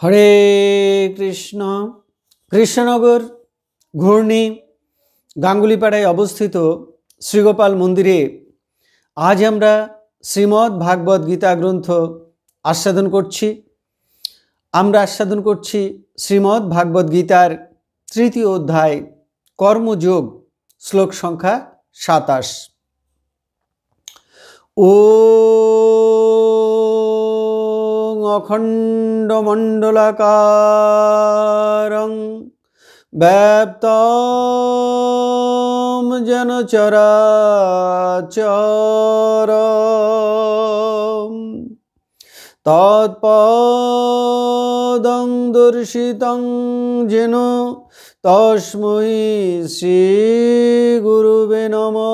হরে কৃষ্ণ। কৃষ্ণনগর ঘূর্ণি গাঙ্গুলিপাড়ায় অবস্থিত শ্রীগোপাল মন্দিরে আজ আমরা শ্রীমদ্ ভাগবত গীতা গ্রন্থ আস্বাদন করছি। আমরা আস্বাদন করছি শ্রীমদ্ ভাগবত গীতার তৃতীয় অধ্যায় কর্মযোগ, শ্লোক সংখ্যা ২৭। ওম অখণ্ডমণ্ডলাকারং ব্যাপ্তং যেন চরাচরং তৎপদং দর্শিতং যেন তস্मै শ্রী গুরুবে নমঃ।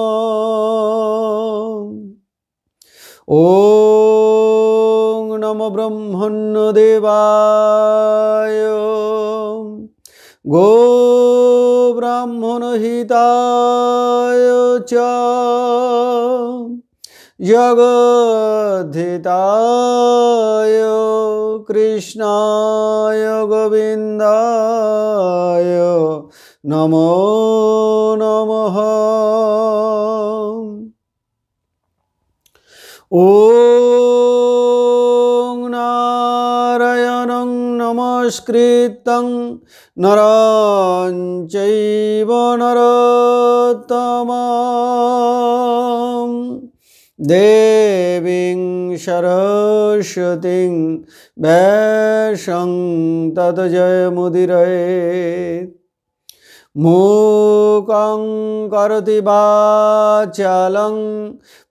ওং নমো ব্রহ্মণ্যদেবায় গো ব্রাহ্মণহিতায় চ জগদ্ধিতায় কৃষ্ণায় গোবিন্দায় নমো নমঃ। ওং নারায়ণং নমস্কৃত্যং নরং চৈব নরোত্তমং দেবীং সরস্বতীং ব্যাসং ততো জয়মুদীরয়েৎ। মূকং করোতি বাচালং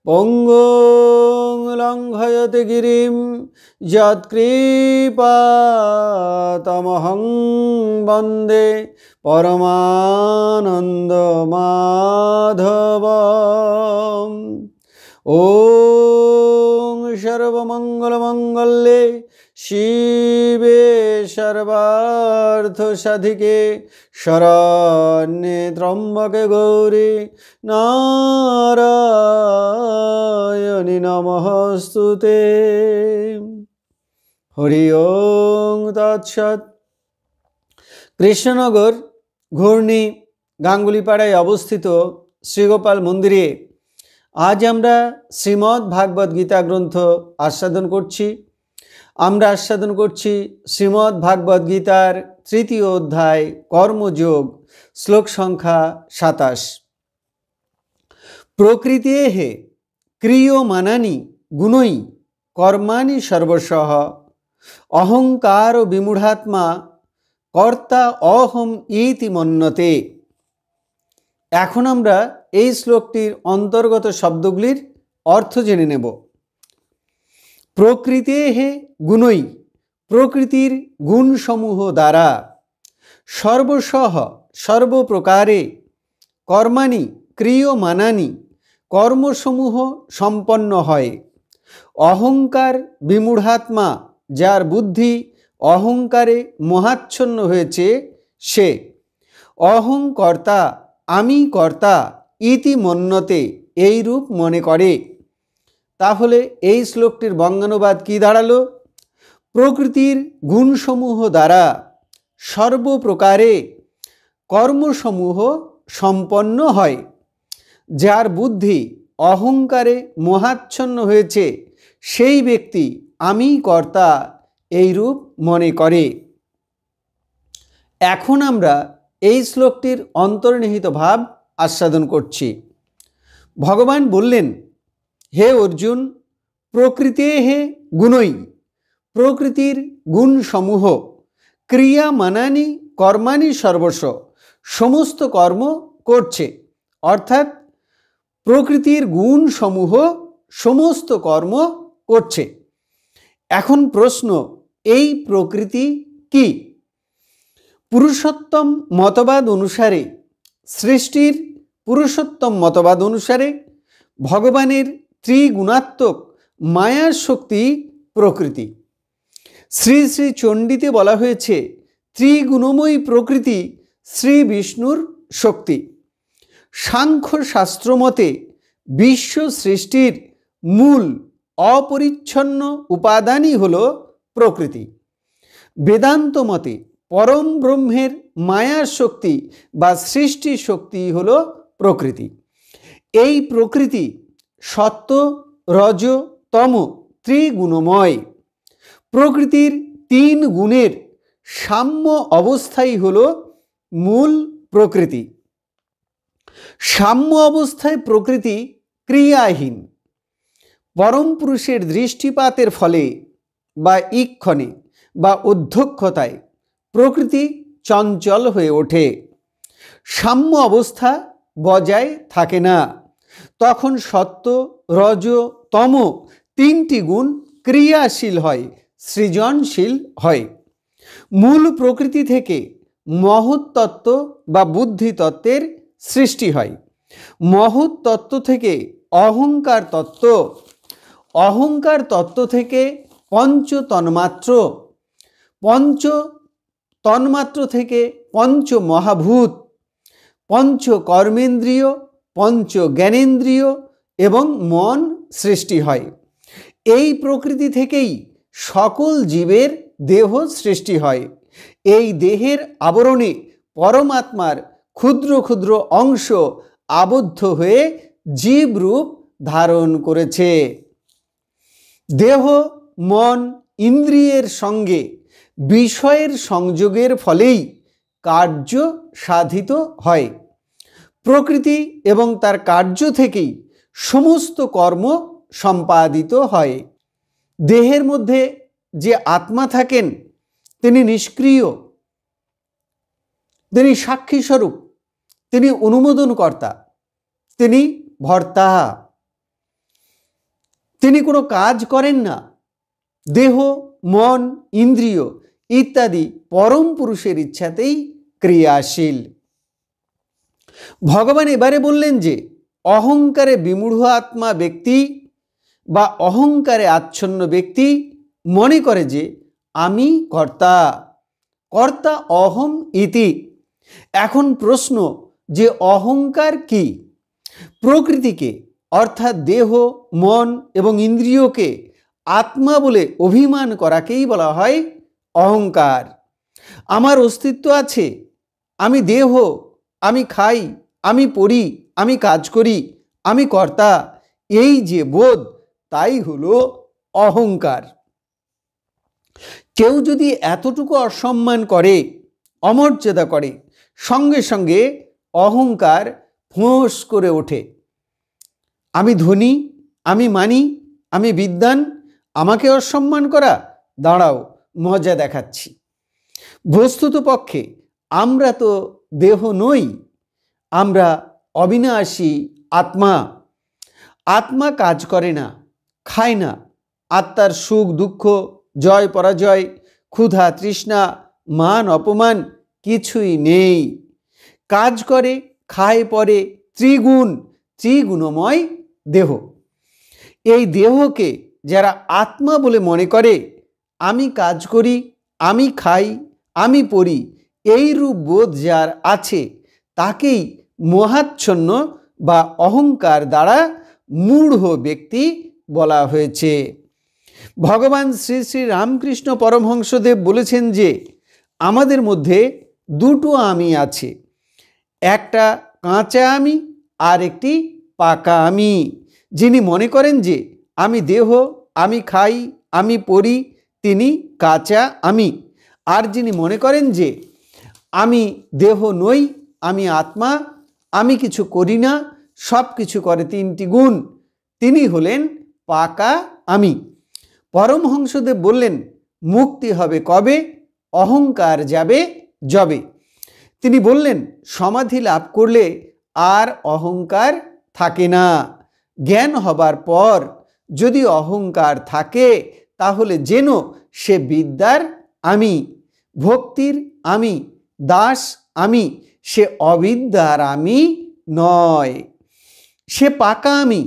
পঙ্গুং লঙ্ঘয়তে গিরিম যৎকৃপাতমহং বন্দে পরমানন্দ মাধবম। ওং সর্বমঙ্গলমঙ্গলে শিবে সর্বার্থসাধিকে শরণ্যে ত্র্যম্বকে গৌরী নারায়ণী নমস্তুতে। হরি ওং তৎসৎ। কৃষ্ণনগর ঘূর্ণি গাঙ্গুলিপাড়ায় অবস্থিত শ্রীগোপাল মন্দিরে আজ আমরা শ্রীমদ্ ভাগবত গীতা গ্রন্থ আস্বাদন করছি। আমরা আস্বাদন করছি শ্রীমদ্ ভাগবত গীতার তৃতীয় অধ্যায় কর্মযোগ, শ্লোক সংখ্যা ২৭। প্রকৃতেঃ ক্রিয়মাণানি গুণৈ কর্মাণি সর্বশঃ অহংকার বিমূঢ়াত্মা কর্তা অহম ইতি মন্যতে। এখন আমরা এই শ্লোকটির অন্তর্গত শব্দগুলির অর্থ জেনে নেব। প্রকৃতেঃ গুণৈ, প্রকৃতির গুণসমূহ দ্বারা, সর্বশঃ সর্বপ্রকারে, কর্মাণি ক্রিয়মাণানি কর্মসমূহ সম্পন্ন হয়, অহংকার বিমূঢ়াত্মা যার বুদ্ধি অহংকারে মোহাচ্ছন্ন হয়েছে সে, অহংকর্তা আমি কর্তা ইতি মন্যতে এইরূপ মনে করে। তাহলে এই শ্লোকটির বঙ্গানুবাদ কি দাঁড়ালো? প্রকৃতির গুণসমূহ দ্বারা সর্বপ্রকারে কর্মসমূহ সম্পন্ন হয়, যার বুদ্ধি অহংকারে মোহাচ্ছন্ন হয়েছে সেই ব্যক্তি আমি কর্তা এইরূপ মনে করে। এখন আমরা এই শ্লোকটির অন্তর্নিহিত ভাব আস্বাদন করছি। ভগবান বললেন, হে অর্জুন, প্রকৃতেঃ গুণৈ, প্রকৃতির গুণসমূহ, ক্রিয়ামাণানি কর্মাণি সর্বস্ব, সমস্ত কর্ম করছে, অর্থাৎ প্রকৃতির গুণসমূহ সমস্ত কর্ম করছে। এখন প্রশ্ন, এই প্রকৃতি কি? পুরুষোত্তম মতবাদ অনুসারে, সৃষ্টির পুরুষোত্তম মতবাদ অনুসারে ভগবানের ত্রিগুণাত্মক মায়ার শক্তি প্রকৃতি। শ্রী শ্রী চণ্ডীতে বলা হয়েছে ত্রিগুণময়ী প্রকৃতি শ্রী বিষ্ণুর শক্তি। সাংখ্য শাস্ত্র মতে বিশ্ব সৃষ্টির মূল অপরিচ্ছন্ন উপাদানই হল প্রকৃতি। বেদান্ত মতে পরম ব্রহ্মের মায়ার শক্তি বা সৃষ্টি শক্তি হল প্রকৃতি। এই প্রকৃতি সত্য, রজ, তম ত্রিগুণময়। প্রকৃতির তিন গুণের সাম্য অবস্থাই হল মূল প্রকৃতি। সাম্য অবস্থায় প্রকৃতি ক্রিয়াহীন। পরম পুরুষের দৃষ্টিপাতের ফলে বা ইক্ষণে বা অধ্যক্ষতায় প্রকৃতি চঞ্চল হয়ে ওঠে। সাম্য অবস্থা বজায় থাকে না। তখন সত্য, রজ, তম তিনটি গুণ ক্রিয়াশীল হয়, সৃজনশীল হয়। মূল প্রকৃতি থেকে মহৎ তত্ত্ব বা বুদ্ধি তত্ত্বের সৃষ্টি হয়। মহৎ তত্ত্ব থেকে অহংকার তত্ত্ব, অহংকার তত্ত্ব থেকে পঞ্চ তন্মাত্র, পঞ্চ তন্মাত্র থেকে পঞ্চ মহাভূত, পঞ্চ কর্মেন্দ্রিয়, পঞ্চ জ্ঞানেন্দ্রিয় এবং মন সৃষ্টি হয়। এই প্রকৃতি থেকেই সকল জীবের দেহ সৃষ্টি হয়। এই দেহের আবরণে পরমাত্মার ক্ষুদ্র ক্ষুদ্র অংশ আবদ্ধ হয়ে জীব রূপ ধারণ করেছে। দেহ, মন, ইন্দ্রিয়ের সঙ্গে বিষয়ের সংযোগের ফলেই কার্য সাধিত হয়। প্রকৃতি এবং তার কার্য থেকেই সমস্ত কর্ম সম্পাদিত হয়। দেহের মধ্যে যে আত্মা থাকেন তিনি নিষ্ক্রিয়, তিনি সাক্ষী স্বরূপ, তিনি অনুমোদনকর্তা, তিনি ভর্তা। তিনি কোনো কাজ করেন না। দেহ, মন, ইন্দ্রিয় ইত্যাদি পরম পুরুষের ইচ্ছাতেই ক্রিয়াশীল। ভগবান এবারে বললেন যে অহংকারে বিমূঢ় আত্মা ব্যক্তি বা অহংকারে আচ্ছন্ন ব্যক্তি মনে করে যে আমি কর্তা, কর্তা অহম ইতি। এখন প্রশ্ন যে অহংকার কি? প্রকৃতিকে অর্থাৎ দেহ, মন এবং ইন্দ্রিয়কে আত্মা বলে অভিমান করাকেই বলা হয় অহংকার। আমার অস্তিত্ব আছে, আমি দেহ, আমি খাই, আমি পড়ি, আমি কাজ করি, আমি কর্তা, এই যে বোধ তাই হলো অহংকার। কেউ যদি এতটুকু অসম্মান করে, অমর্যাদা করে, সঙ্গে সঙ্গে অহংকার ফোঁস করে ওঠে। আমি ধনী, আমি মানি, আমি বিদ্বান, আমাকে অসম্মান করা, দাঁড়াও মজা দেখাচ্ছি। বস্তুত পক্ষে আমরা তো দেহ নই, আমরা অবিনাশী আত্মা। আত্মা কাজ করে না, খায় না। আত্মার সুখ দুঃখ, জয় পরাজয়, ক্ষুধা তৃষ্ণা, মান অপমান কিছুই নেই। কাজ করে, খায়, পরে ত্রিগুণময় দেহ। এই দেহকে যারা আত্মা বলে মনে করে, আমি কাজ করি, আমি খাই, আমি পড়ি, এই রূপ বোধ যার আছে তাকেই মোহাচ্ছন্ন বা অহংকার দ্বারা মূঢ় ব্যক্তি বলা হয়েছে। ভগবান শ্রী শ্রী রামকৃষ্ণ পরমহংসদেব বলেছেন যে আমাদের মধ্যে দুটো আমি আছে, একটা কাঁচা আমি আর একটি পাকা আমি। যিনি মনে করেন যে আমি দেহ, আমি খাই, আমি পড়ি, তিনি কাঁচা আমি। আর যিনি মনে করেন যে আমি দেহ নই, আমি আত্মা, আমি কিছু করি না, সব কিছু করে তিনটি গুণ, তিনি হলেন পাকা আমি। পরমহংসদেব বললেন মুক্তি হবে কবে? অহংকার যাবে যবে। তিনি বললেন সমাধি লাভ করলে আর অহংকার থাকে না। জ্ঞান হবার পর যদি অহংকার থাকে তাহলে যেন সে বিদ্যার আমি, ভক্তির আমি, দাস আমি, সে অবিদ্যার আমি নয়, সে পাকা আমি।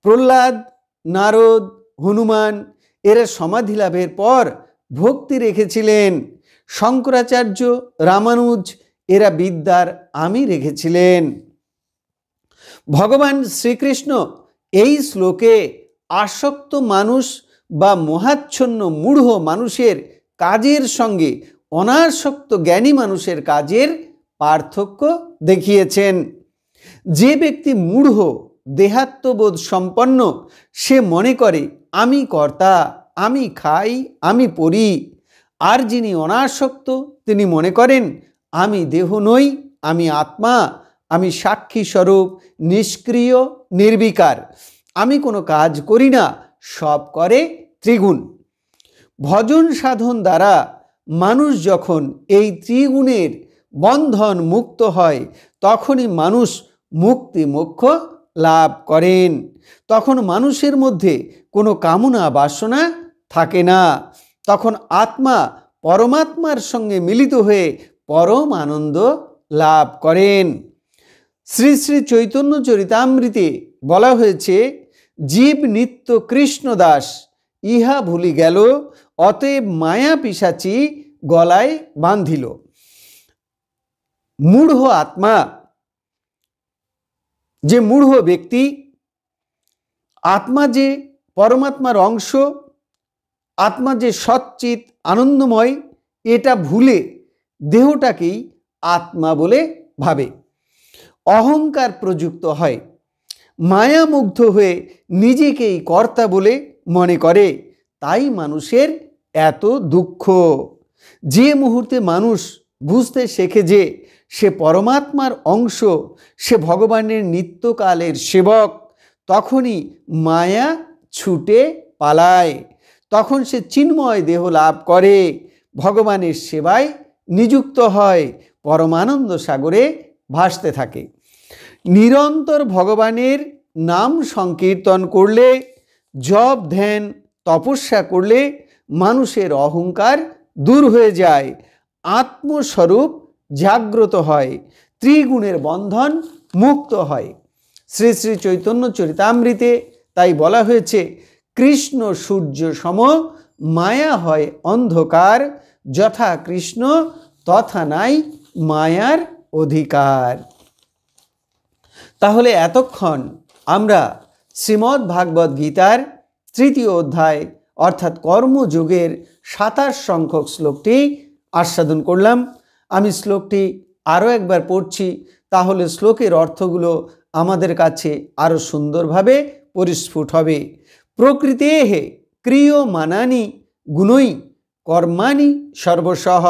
প্রহ্লাদ, নারদ, হনুমান এরা সমাধি লাভের পর ভক্তি রেখেছিলেন। শঙ্করাচার্য, রামানুজ এরা বিদ্যার আমি রেখেছিলেন। ভগবান শ্রীকৃষ্ণ এই শ্লোকে আসক্ত মানুষ বা মোহাচ্ছন্ন মূঢ় মানুষের কাজের সঙ্গে অনাসক্ত জ্ঞানী মানুষের কাজের পার্থক্য দেখিয়েছেন। যে ব্যক্তি মূঢ়, দেহাত্মবোধ সম্পন্ন, সে মনে করে আমি কর্তা, আমি খাই, আমি পড়ি। আর যিনি অনাসক্ত, তিনি মনে করেন আমি দেহ নই, আমি আত্মা, আমি সাক্ষী স্বরূপ, নিষ্ক্রিয়, নির্বিকার, আমি কোনো কাজ করি না, সব করে ত্রিগুণ। ভজন সাধন দ্বারা মানুষ যখন এই ত্রিগুণের বন্ধন মুক্ত হয়, তখনই মানুষ মুক্তি মোক্ষ লাভ করেন। তখন মানুষের মধ্যে কোনো কামনা বাসনা থাকে না। তখন আত্মা পরমাত্মার সঙ্গে মিলিত হয়ে পরম আনন্দ লাভ করেন। শ্রী শ্রী চৈতন্য চরিতামৃতে বলা হয়েছে, জীব নিত্য কৃষ্ণদাস, ইহা ভুলি গেল, অতএব মায়া পিশাচি গলায় বাঁধিল। মূঢ় আত্মা, যে মূঢ় ব্যক্তি, আত্মা যে পরমাত্মার অংশ, আত্মা যে সচ্চিত আনন্দময়, এটা ভুলে দেহটাকেই আত্মা বলে ভাবে, অহংকার প্রযুক্ত হয়, মায়ামুগ্ধ হয়ে নিজেকেই কর্তা বলে মনে করে। তাই মানুষের এত দুঃখ। যে মুহূর্তে মানুষ বুঝতে শেখে যে সে পরমাত্মার অংশ, সে ভগবানের নিত্যকালের সেবক, তখনই মায়া ছুটে পালায়। তখন সে চিন্ময় দেহ লাভ করে, ভগবানের সেবায় নিযুক্ত হয়, পরমানন্দ সাগরে ভাসতে থাকে। নিরন্তর ভগবানের নাম সংকীর্তন করলে, জপ ধ্যান তপস্যা করলে মানুষের অহংকার দূর হয়ে যায়, আত্মস্বরূপ জাগ্রত হয়, ত্রিগুণের বন্ধন মুক্ত হয়। শ্রী শ্রী চৈতন্য চরিতামৃতে তাই বলা হয়েছে, কৃষ্ণ সূর্য সম, মায়া হয় অন্ধকার, যথা কৃষ্ণ তথা নাই মায়ার অধিকার। তাহলে এতক্ষণ আমরা শ্রীমদ্ ভাগবত গীতার তৃতীয় অধ্যায় অর্থাৎ কর্মযোগের 27 সংখ্যক শ্লোকটি আস্বাদন করলাম। আমি শ্লোকটি আরও একবার পড়ছি, তাহলে শ্লোকের অর্থগুলো আমাদের কাছে আরও সুন্দরভাবে পরিস্ফুট হবে। প্রকৃতেঃ ক্রিয়মানানি গুণৈ কর্মাণি সর্বশঃ,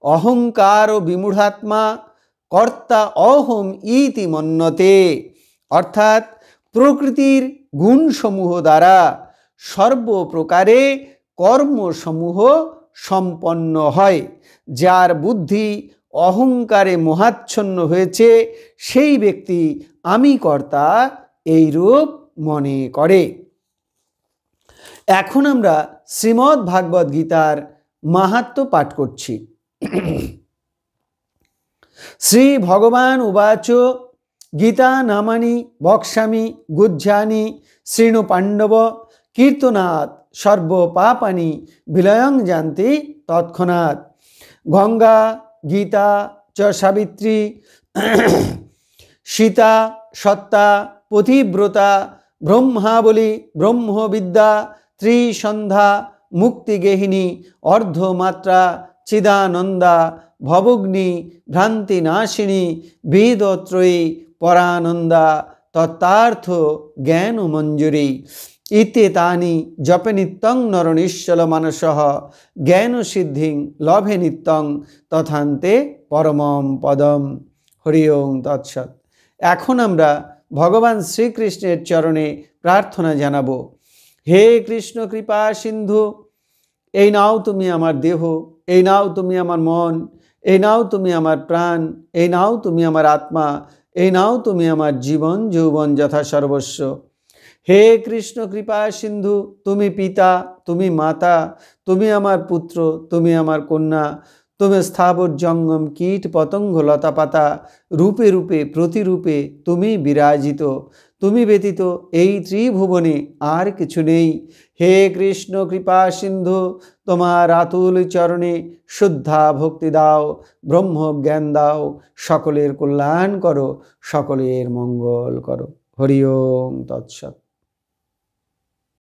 অহংকার বিমূঢ়াত্মা কর্তা অহম ইতি মন্যতে। অর্থাৎ প্রকৃতির গুণসমূহ দ্বারা সর্বপ্রকারে কর্মসমূহ সম্পন্ন হয়। যার বুদ্ধি অহংকারে মোহাচ্ছন্ন হয়েছে, সেই ব্যক্তি আমি কর্তা এইরূপ মনে করে। এখন আমরা শ্রীমদ্ ভাগবত গীতার মাহাত্ম্য পাঠ করছি। শ্রী ভগবান উবাচ, গীতা নামানি বক্ষ্যামি গুহ্যানি শৃণু পাণ্ডব, কীর্তনাৎ সর্ব পাপানি বিলয়ং যান্তি তৎক্ষণাৎ। গঙ্গা গীতা চ সাবিত্রী সীতা সত্তা পতিব্রতা ব্রহ্মাবলী ব্রহ্মবিদ্যা ত্রিসন্ধ্যা মুক্তিগেহিনী অর্ধমাত্রা চিদানন্দা ভবগ্নি ভ্রান্তিনাশিনী বেদত্রয়ী পরানন্দা তত্ত্বার্থ জ্ঞান মঞ্জুরি ইত্যেতানি জপে নিত্যং নরনিশ্চল মানসঃ জ্ঞান সিদ্ধিং লভে নিত্যং তথান্তে পরমম পদম। হরি ওং তৎসৎ। এখন আমরা ভগবান শ্রীকৃষ্ণের চরণে প্রার্থনা জানাব। হে কৃষ্ণ কৃপা সিন্ধু, এই নাও তুমি আমার দেহ, এই নাও তুমি আমার মন, এই নাও তুমি আমার প্রাণ, এই নাও তুমি আমার আত্মা, এই নাও তুমি আমার জীবন যৌবন যথা সর্বস্ব। হে কৃষ্ণ কৃপা সিন্ধু, তুমি পিতা, তুমি মাতা, তুমি আমার পুত্র, তুমি আমার কন্যা, তুমি স্থাবর জঙ্গম কীট পতঙ্গ লতা পাতা রূপে রূপে প্রতিরূপে তুমি বিরাজিত। তুমি ব্যতীত এই ত্রিভুবনে আর কিছু নেই। হে কৃষ্ণ কৃপা সিন্ধু, তোমার আতুল চরণে শুদ্ধা ভক্তি দাও, ব্রহ্ম জ্ঞান দাও, সকলের কল্যাণ করো, সকলের মঙ্গল করো। হরি ওম তৎসৎ।